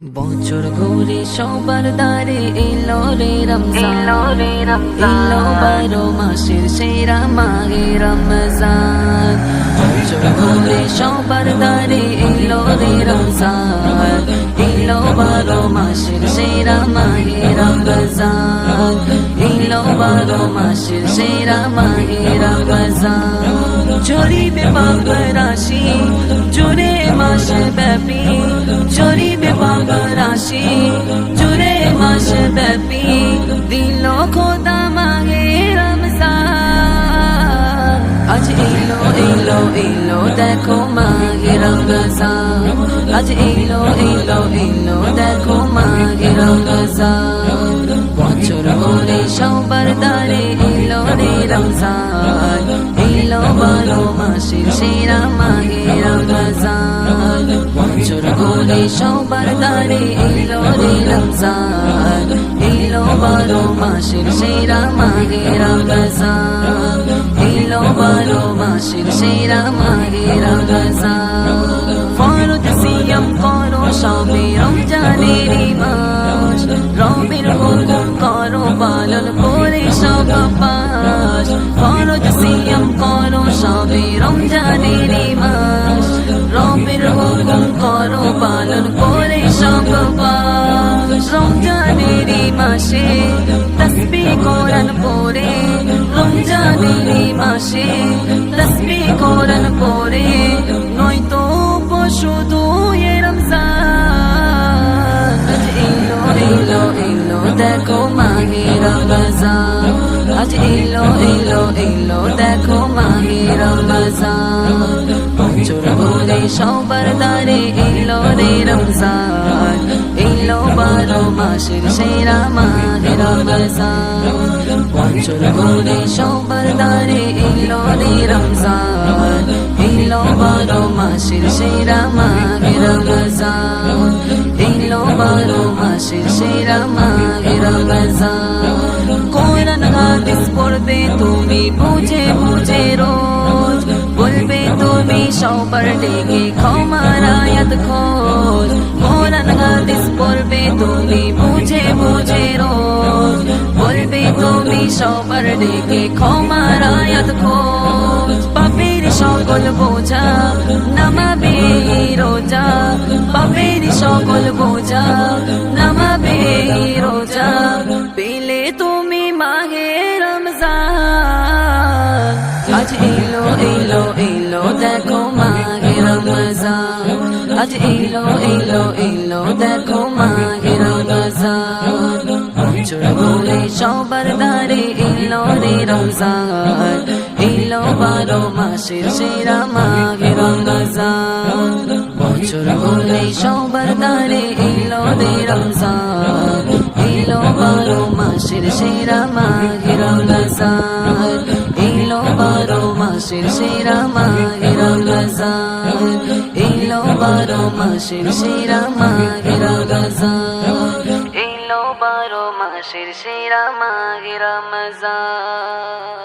বছর ঘুরে সবার দ্বারে এলো রে রমজান, এলো 12 মাসের সেরা মাহে রমজান। বছর ঘুরে সবার দ্বারে এলো রে রমজান, এলো 12 মাসের সেরা মাহে রমজান, এলো 12 মাসের সেরা মাহে রমজান। জরিবে পাক রাশি জুড়ে মাস ব্যাপী, জরিবে পাক রাশি জুড়ে মাস ব্যাপী, দিল খোদা মাহে রমজান। আজ এলো এলো এলো দেখো মাহে রমজান, আজ এলো এলো এলো দেখো মাহে রমজান। বছর ঘুরে সবার দ্বারে এলো রে রমজান, এলো 12 মাসের সেরা মাহে রমজান। বছর ঘুরে সবার দ্বারে এলো রে রমজান, এলো 12 মাসের সেরা মাহে রমজান, এলো 12 মাসের সেরা মাহে রমজান। ফরজ সিয়াম করো সবে রমজানের মাস, রবের হুকুম করো পালন করে সব পাস। ফরজ সিয়াম করো সবে রমজানের মাস, রবের হুকুম করো পালন করে সব পাস। রমজানের মাসে তাসবিহ কোরআন পড়ে, রমজানের মাসে তাসবিহ কোরআন পড়ে, নয়তো শুধু এ রমজান। আজ এলো এলো এলো দেখো মাহে রমজান, আজ এলো এলো এলো দেখো মাহে রমজান। বছর ঘুরে সবার দ্বারে এলো রে রমজান, এলো 12 মাসের সেরা মাহে রমজান। বছর ঘুরে সবার দ্বারে এলো রে রমজান, এলো 12 মাসের সেরা মাহে রমজান, এলো 12 মাসের সেরা মাহে রমজান। কোরআন হাদিস পড়বে তুমি বুঝে বুঝে রোজ, বলবে তুমি সবার ডেকে ক্ষমার আয়াত খোঁজ। কোরআন হাদিস পড়বে তুমি বুঝে বুঝে রোজ, বলবে তুমি সবার ডেকে ক্ষমার আয়াত খোঁজ। পাপের সকল বোঝা নামাবে রোজা, পাপের সকল বোঝা নামাবে রোজা, পেলে তুমি মাহে রমজান। আজ এলো এলো এলো দেখো মাহে রমজান, আজ এলো এলো এলো দেখো মাহে রমজান। বছর ঘুরে সবার দ্বারে এলো রে রমজান, এলো 12 মাসের সেরা মাহে রমজান। বছর ঘুরে সবার দ্বারে এলো রে রমজান, এলো 12 মাসের সেরা মাহে রমজান, এলো 12 মাসের সেরা মাহে রমজান, এলো 12 মাসের সেরা মাহে রমজান, এলো 12 মাসের সেরা মাহে রমজান।